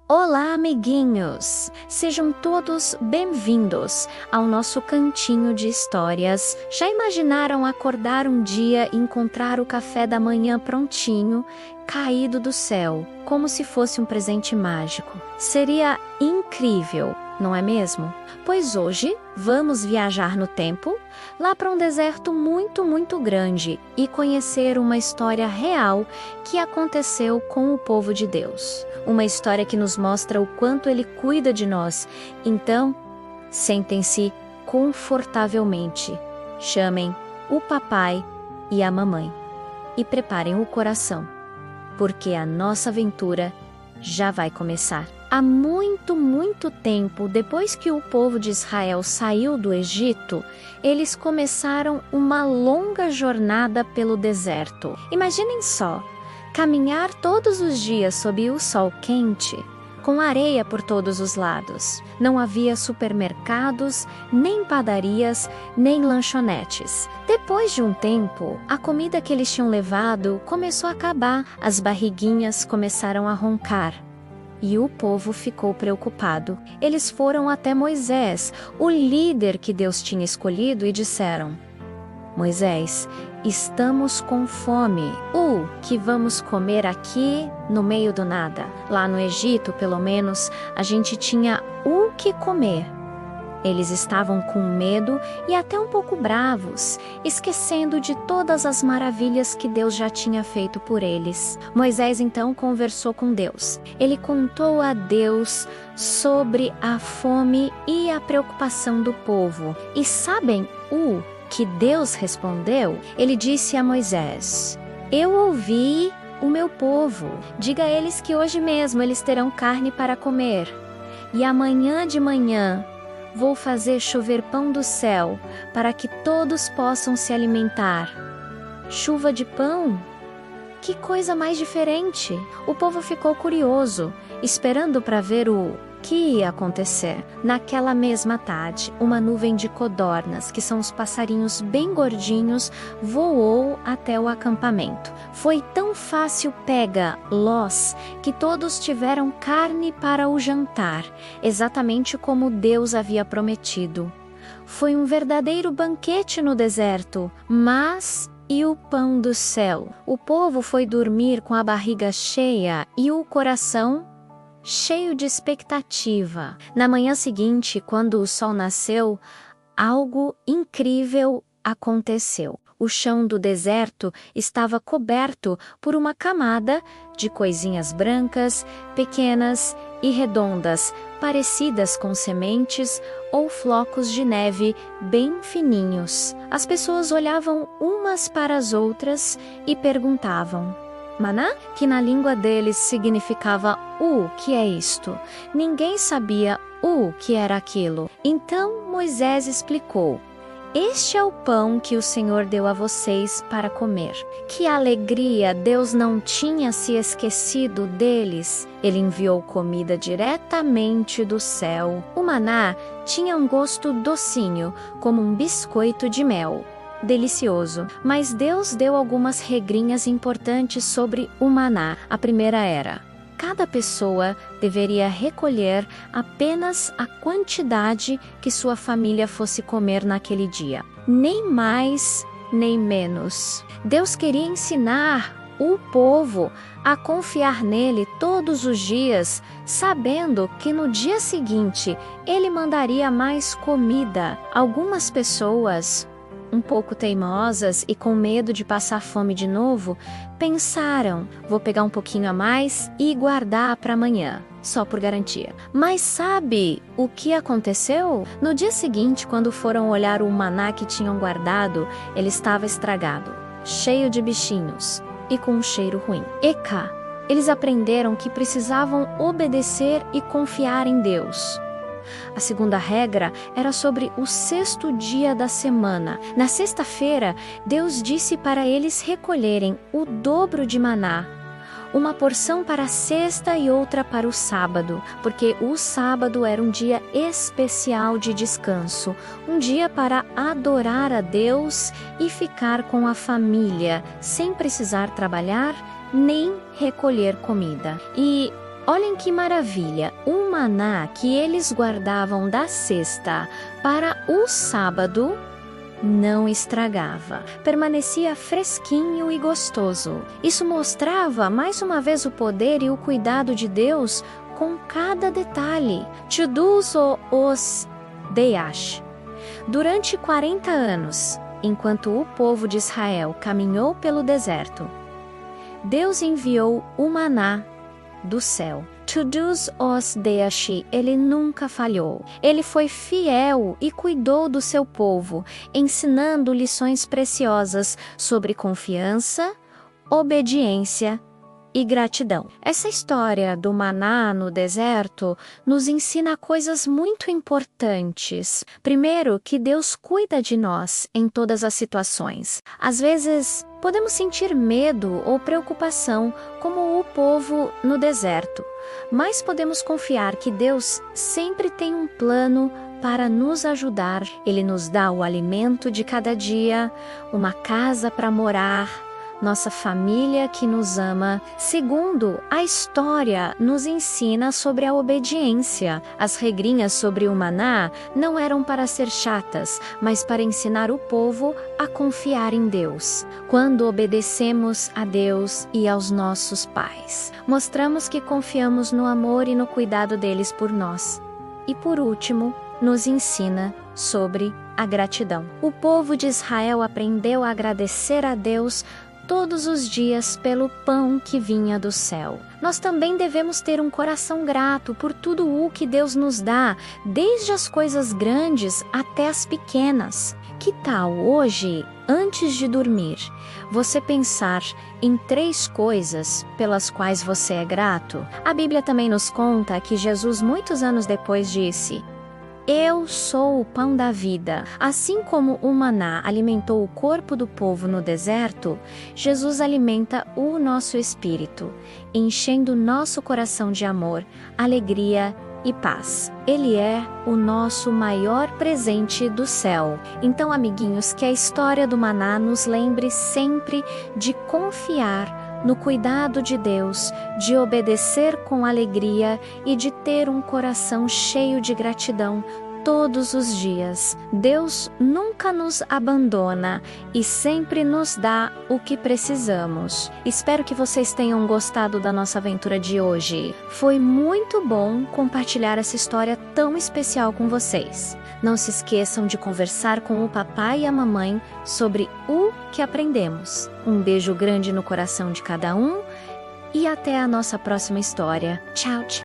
Olá, amiguinhos! Sejam todos bem-vindos ao nosso cantinho de histórias. Já imaginaram acordar um dia e encontrar o café da manhã prontinho, caído do céu, como se fosse um presente mágico? Seria incrível, não é mesmo? Pois hoje vamos viajar no tempo, lá para um deserto muito grande e conhecer uma história real que aconteceu com o povo de Deus. Uma história que nos mostra o quanto Ele cuida de nós. Então, sentem-se confortavelmente, chamem o papai e a mamãe e preparem o coração, porque a nossa aventura já vai começar. Há muito tempo depois que o povo de Israel saiu do Egito, eles começaram uma longa jornada pelo deserto. Imaginem só, caminhar todos os dias sob o sol quente, com areia por todos os lados. Não havia supermercados, nem padarias, nem lanchonetes. Depois de um tempo, a comida que eles tinham levado começou a acabar. As barriguinhas começaram a roncar. E o povo ficou preocupado. Eles foram até Moisés, o líder que Deus tinha escolhido, e disseram: Moisés, estamos com fome. O que vamos comer aqui no meio do nada? Lá no Egito, pelo menos, a gente tinha o que comer. Eles estavam com medo e até um pouco bravos, esquecendo de todas as maravilhas que Deus já tinha feito por eles. Moisés então conversou com Deus. Ele contou a Deus sobre a fome e a preocupação do povo. E sabem o que Deus respondeu? Ele disse a Moisés: Eu ouvi o meu povo. Diga a eles que hoje mesmo eles terão carne para comer. E amanhã de manhã vou fazer chover pão do céu, para que todos possam se alimentar. Chuva de pão? Que coisa mais diferente! O povo ficou curioso, esperando para ver o que ia acontecer. Naquela mesma tarde, uma nuvem de codornas, que são os passarinhos bem gordinhos, voou até o acampamento. Foi tão fácil pega-los que todos tiveram carne para o jantar, exatamente como Deus havia prometido. Foi um verdadeiro banquete no deserto, mas e o pão do céu? O povo foi dormir com a barriga cheia e o coração cheio de expectativa. Na manhã seguinte, quando o sol nasceu, algo incrível aconteceu. O chão do deserto estava coberto por uma camada de coisinhas brancas, pequenas e redondas, parecidas com sementes ou flocos de neve bem fininhos. As pessoas olhavam umas para as outras e perguntavam: Maná? Que na língua deles significava o que é isto. Ninguém sabia o que era aquilo. Então Moisés explicou: Este é o pão que o Senhor deu a vocês para comer. Que alegria! Deus não tinha se esquecido deles. Ele enviou comida diretamente do céu. O maná tinha um gosto docinho, como um biscoito de mel. Delicioso, mas Deus deu algumas regrinhas importantes sobre o maná. A primeira era: cada pessoa deveria recolher apenas a quantidade que sua família fosse comer naquele dia, nem mais nem menos. Deus queria ensinar o povo a confiar nele todos os dias, sabendo que no dia seguinte ele mandaria mais comida. Algumas pessoas, um pouco teimosas e com medo de passar fome de novo, pensaram: vou pegar um pouquinho a mais e guardar para amanhã, só por garantia. Mas sabe o que aconteceu? No dia seguinte, quando foram olhar o maná que tinham guardado, ele estava estragado, cheio de bichinhos e com um cheiro ruim. Eca! Eles aprenderam que precisavam obedecer e confiar em Deus. A segunda regra era sobre o sexto dia da semana. Na sexta-feira, Deus disse para eles recolherem o dobro de maná, uma porção para a sexta e outra para o sábado, porque o sábado era um dia especial de descanso, um dia para adorar a Deus e ficar com a família, sem precisar trabalhar nem recolher comida. E Olhem que maravilha! O maná que eles guardavam da sexta para o sábado não estragava, permanecia fresquinho e gostoso. Isso mostrava mais uma vez o poder e o cuidado de Deus com cada detalhe. Tchuduzo os Deash. Durante 40 anos, enquanto o povo de Israel caminhou pelo deserto, Deus enviou o maná do céu. Tchuduzo os Deash, ele nunca falhou. Ele foi fiel e cuidou do seu povo, ensinando lições preciosas sobre confiança, obediência e gratidão. Essa história do maná no deserto nos ensina coisas muito importantes. Primeiro, que Deus cuida de nós em todas as situações. Às vezes, podemos sentir medo ou preocupação, como o povo no deserto, mas podemos confiar que Deus sempre tem um plano para nos ajudar. Ele nos dá o alimento de cada dia, uma casa para morar, nossa família que nos ama. Segundo, a história nos ensina sobre a obediência. As regrinhas sobre o maná não eram para ser chatas, mas para ensinar o povo a confiar em Deus. Quando obedecemos a Deus e aos nossos pais, mostramos que confiamos no amor e no cuidado deles por nós. E por último, nos ensina sobre a gratidão. O povo de Israel aprendeu a agradecer a Deus todos os dias pelo pão que vinha do céu. Nós também devemos ter um coração grato por tudo o que Deus nos dá, desde as coisas grandes até as pequenas. Que tal hoje, antes de dormir, você pensar em 3 coisas pelas quais você é grato? A Bíblia também nos conta que Jesus, muitos anos depois, disse: "Eu sou o pão da vida." Assim como o maná alimentou o corpo do povo no deserto, Jesus alimenta o nosso espírito, enchendo nosso coração de amor, alegria e paz. Ele é o nosso maior presente do céu. Então, amiguinhos, que a história do maná nos lembre sempre de confiar no cuidado de Deus, de obedecer com alegria e de ter um coração cheio de gratidão todos os dias. Deus nunca nos abandona e sempre nos dá o que precisamos. Espero que vocês tenham gostado da nossa aventura de hoje. Foi muito bom compartilhar essa história tão especial com vocês. Não se esqueçam de conversar com o papai e a mamãe sobre o que aprendemos. Um beijo grande no coração de cada um e até a nossa próxima história. Tchau, tchau!